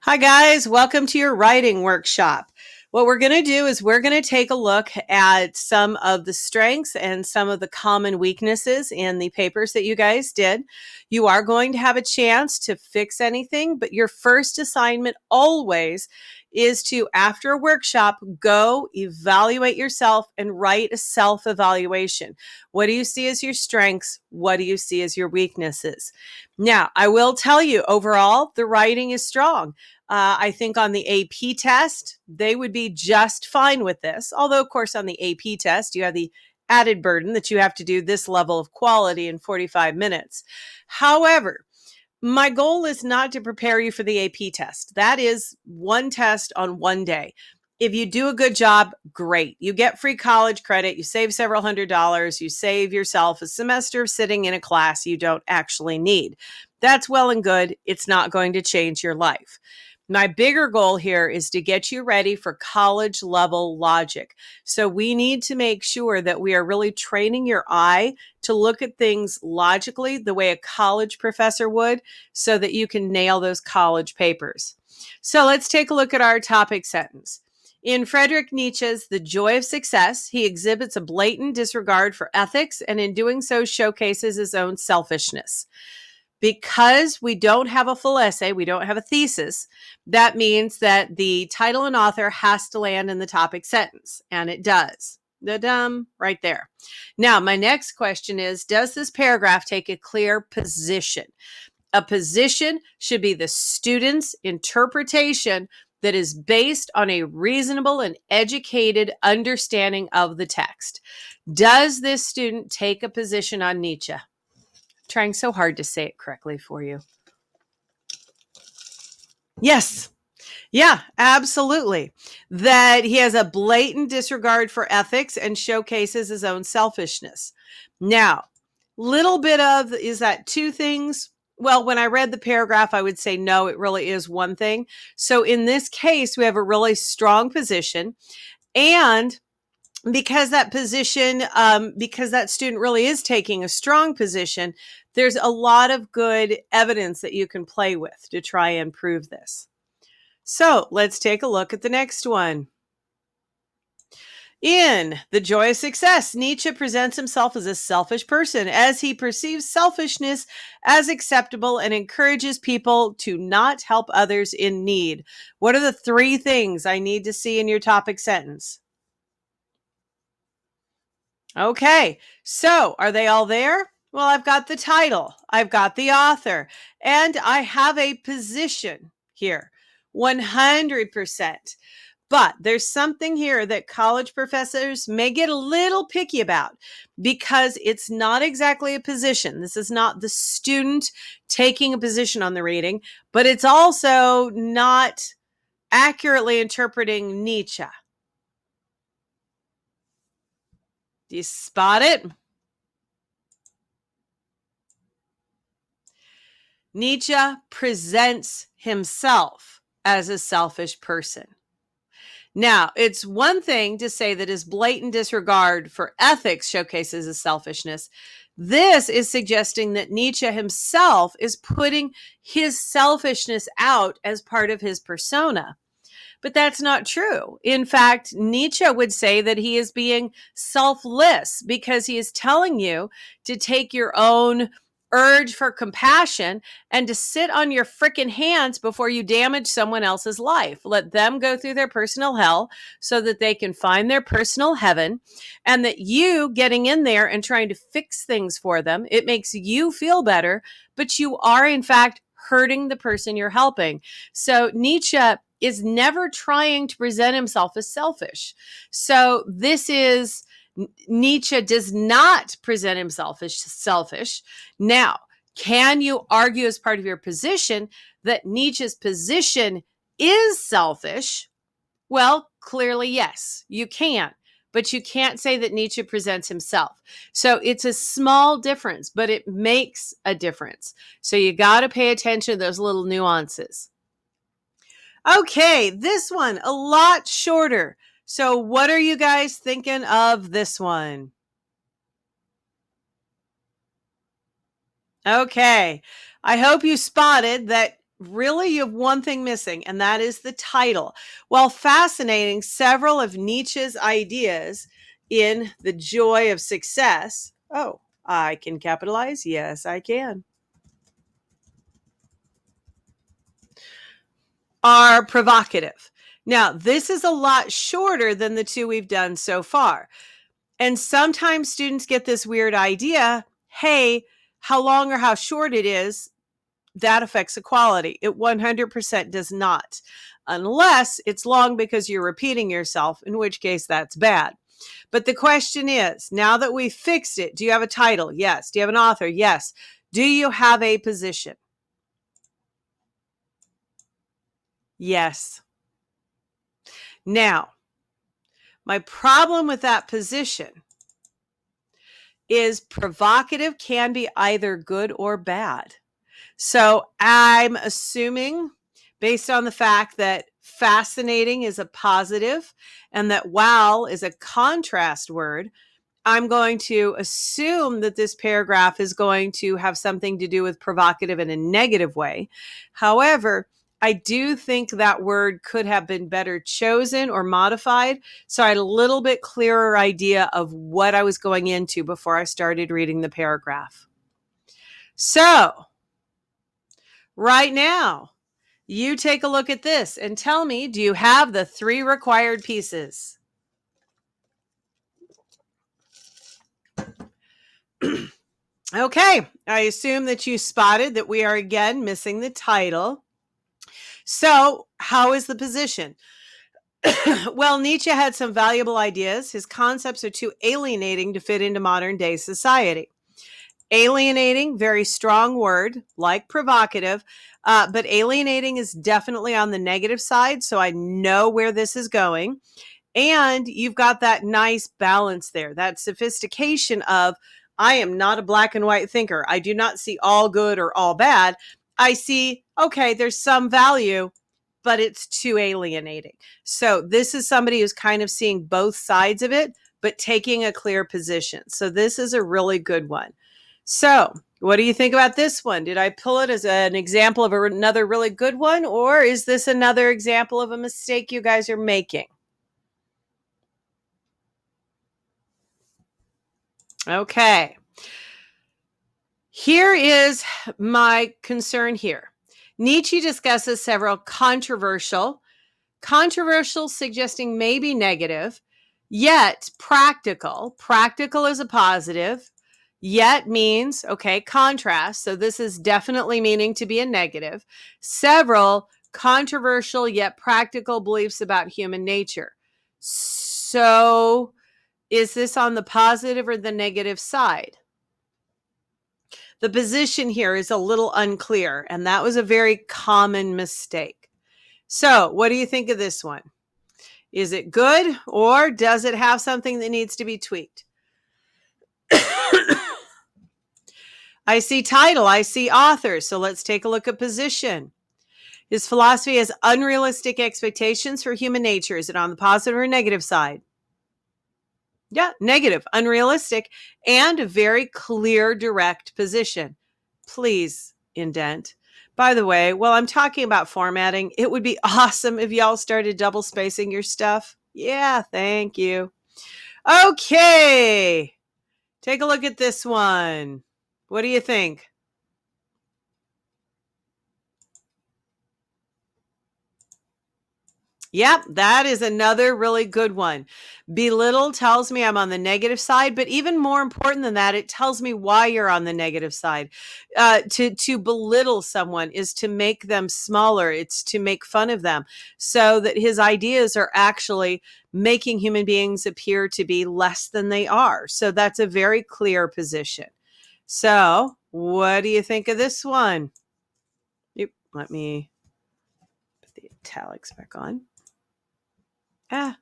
Hi, guys. Welcome to your writing workshop. What we're going to do is we're going to take a look at some of the strengths and some of the common weaknesses in the papers that you guys did. You are going to have a chance to fix anything, but your first assignment always is to, after a workshop, go evaluate yourself and write a self-evaluation. What do you see as your strengths? What do you see as your weaknesses? Now, I will tell you, overall, the writing is strong. I think on the AP test, they would be just fine with this. Although, of course, on the AP test, you have the added burden that you have to do this level of quality in 45 minutes. However, my goal is not to prepare you for the AP test. That is one test on one day. If you do a good job, great. You get free college credit. You save several $100s. You save yourself a semester of sitting in a class you don't actually need. That's well and good. It's not going to change your life. My bigger goal here is to get you ready for college level logic. So we need to make sure that we are really training your eye to look at things logically the way a college professor would, so that you can nail those college papers. So let's take a look at our topic sentence. In Friedrich Nietzsche's The Joy of Success, he exhibits a blatant disregard for ethics and in doing so showcases his own selfishness. Because we don't have a full essay, we don't have a thesis, that means that the title and author has to land in the topic sentence, and it does. Da-dum, right there. Now, my next question is, does this paragraph take a clear position? A position should be the student's interpretation that is based on a reasonable and educated understanding of the text. Does this student take a position on Nietzsche? Trying so hard to say it correctly for you. Yes. Yeah, absolutely. That he has a blatant disregard for ethics and showcases his own selfishness. Now, little bit of, is that two things? Well, when I read the paragraph, I would say no, it really is one thing. So in this case, we have a really strong position, and because that position, because that student really is taking a strong position, there's a lot of good evidence that you can play with to try and prove this. So let's take a look at the next one. In The Joy of Success, Nietzsche presents himself as a selfish person as he perceives selfishness as acceptable and encourages people to not help others in need. What are the three things I need to see in your topic sentence? Okay, so are they all there? Well, I've got the title, I've got the author, and I have a position here, 100%. But there's something here that college professors may get a little picky about, because it's not exactly a position. This is not the student taking a position on the reading, but it's also not accurately interpreting Nietzsche. Do you spot it? Nietzsche presents himself as a selfish person. Now, it's one thing to say that his blatant disregard for ethics showcases his selfishness. This is suggesting that Nietzsche himself is putting his selfishness out as part of his persona. But that's not true. In fact, Nietzsche would say that he is being selfless because he is telling you to take your own urge for compassion and to sit on your frickin' hands before you damage someone else's life. Let them go through their personal hell so that they can find their personal heaven, and that you getting in there and trying to fix things for them, it makes you feel better, but you are in fact hurting the person you're helping. So Nietzsche is never trying to present himself as selfish. So this is, Nietzsche does not present himself as selfish. Now, can you argue as part of your position that Nietzsche's position is selfish? Well, clearly, yes, you can. But you can't say that Nietzsche presents himself. So it's a small difference, but it makes a difference. So you got to pay attention to those little nuances. Okay, this one, a lot shorter. So what are you guys thinking of this one? Okay, I hope you spotted that Really, you have one thing missing, and that is the title. While fascinating, several of Nietzsche's ideas in The Joy of Success. Oh, I can capitalize. Yes, I can. Are provocative. Now, this is a lot shorter than the two we've done so far. And sometimes students get this weird idea, hey, how long or how short it is, that affects equality. It 100% does not, unless it's long because you're repeating yourself, in which case that's bad. But the question is, now that we've fixed it, do you have a title? Yes. Do you have an author? Yes. Do you have a position? Yes. Now, my problem with that position is provocative can be either good or bad. So I'm assuming, based on the fact that fascinating is a positive and that wow is a contrast word, I'm going to assume that this paragraph is going to have something to do with provocative in a negative way. However, I do think that word could have been better chosen or modified, so I had a little bit clearer idea of what I was going into before I started reading the paragraph. So, right now, you take a look at this and tell me, do you have the 3 required pieces? Okay, I assume that you spotted that we are again missing the title. So, how is the position? Well, Nietzsche had some valuable ideas. His concepts are too alienating to fit into modern day society. Alienating, very strong word, like provocative, but alienating is definitely on the negative side, so I know where this is going. And you've got that nice balance there, that sophistication of, I am not a black and white thinker. I do not see all good or all bad. I see, okay, there's some value, but it's too alienating. So this is somebody who's kind of seeing both sides of it, but taking a clear position. So this is a really good one. So what do you think about this one? Did I pull it as an example of another really good one, or is this another example of a mistake you guys are making? Okay. Here is my concern here. Nietzsche discusses several controversial suggesting maybe negative, yet practical. Practical is a positive, yet means, okay, contrast. So this is definitely meaning to be a negative. Several controversial yet practical beliefs about human nature. So is this on the positive or the negative side? The position here is a little unclear, and that was a very common mistake. So, what do you think of this one? Is it good, or does it have something that needs to be tweaked? I see title, I see author, so let's take a look at position. His philosophy has unrealistic expectations for human nature. Is it on the positive or negative side? Yeah, negative, unrealistic, and a very clear, direct position. Please indent. By the way, while I'm talking about formatting, it would be awesome if y'all started double spacing your stuff. Yeah, thank you. Okay, take a look at this one. What do you think? Yep, that is another really good one. Belittle tells me I'm on the negative side, but even more important than that, it tells me why you're on the negative side. To belittle someone is to make them smaller. It's to make fun of them, so that his ideas are actually making human beings appear to be less than they are. So that's a very clear position. So what do you think of this one? Oop, let me put the italics back on. Ah.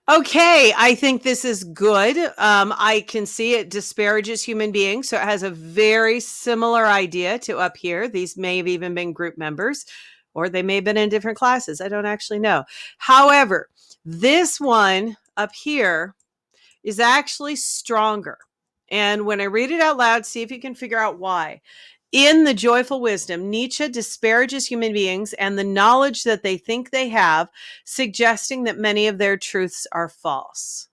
Okay, I think this is good. I can see it disparages human beings, so it has a very similar idea to up here. These may have even been group members, or they may have been in different classes. I don't actually know. However, this one up here is actually stronger. And when I read it out loud, see if you can figure out why. In The Joyful Wisdom, Nietzsche disparages human beings and the knowledge that they think they have, suggesting that many of their truths are false.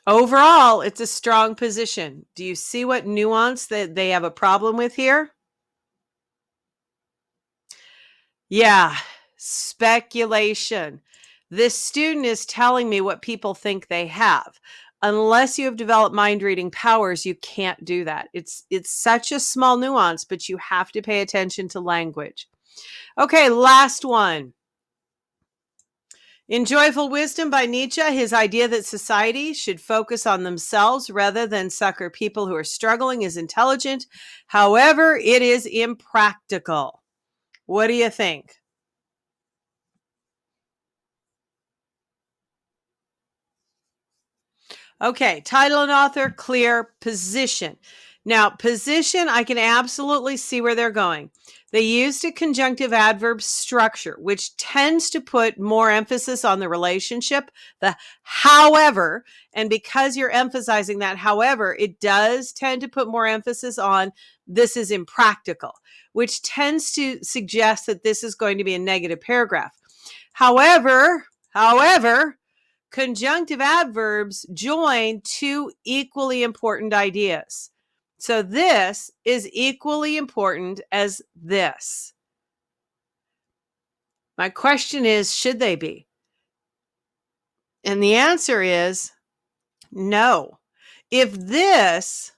Overall, it's a strong position. Do you see what nuance that they have a problem with here? Yeah, speculation. This student is telling me what people think they have. Unless you have developed mind reading powers, you can't do that. It's such a small nuance, but you have to pay attention to language. Okay, last one. In Joyful Wisdom by Nietzsche, his idea that society should focus on themselves rather than succor people who are struggling is intelligent. However, it is impractical. What do you think? Okay, title and author, clear, position. Now, position, I can absolutely see where they're going. They used a conjunctive adverb structure, which tends to put more emphasis on the relationship, the however, and because you're emphasizing that however, it does tend to put more emphasis on this is impractical, which tends to suggest that this is going to be a negative paragraph. However, conjunctive adverbs join two equally important ideas. So this is equally important as this. My question is, should they be? And the answer is no. If this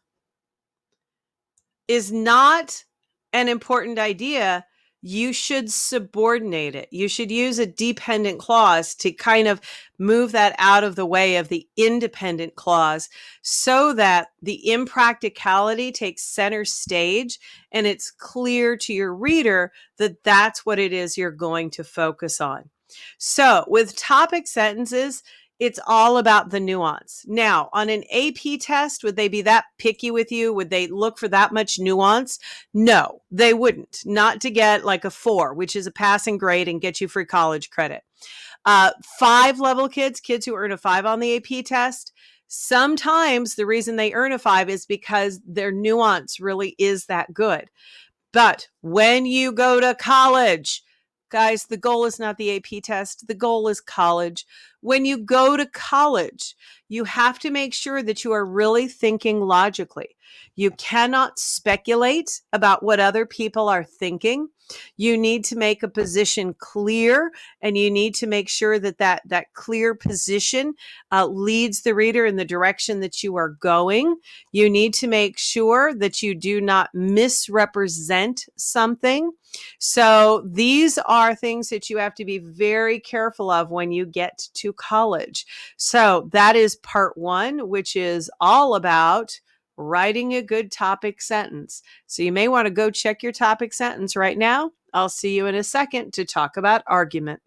is not an important idea, you should subordinate it. You should use a dependent clause to kind of move that out of the way of the independent clause so that the impracticality takes center stage and it's clear to your reader that that's what it is you're going to focus on. So with topic sentences, it's all about the nuance. Now, on an AP test, would they be that picky with you? Would they look for that much nuance? No, they wouldn't. Not to get like a 4, which is a passing grade and get you free college credit. 5 level kids who earn a 5 on the AP test, sometimes the reason they earn a 5 is because their nuance really is that good. But when you go to college, guys, the goal is not the AP test. The goal is college. When you go to college, you have to make sure that you are really thinking logically. You cannot speculate about what other people are thinking. You need to make a position clear, and you need to make sure that that clear position leads the reader in the direction that you are going. You need to make sure that you do not misrepresent something. So these are things that you have to be very careful of when you get to college. So that is part 1, which is all about writing a good topic sentence. So you may want to go check your topic sentence right now. I'll see you in a second to talk about argument.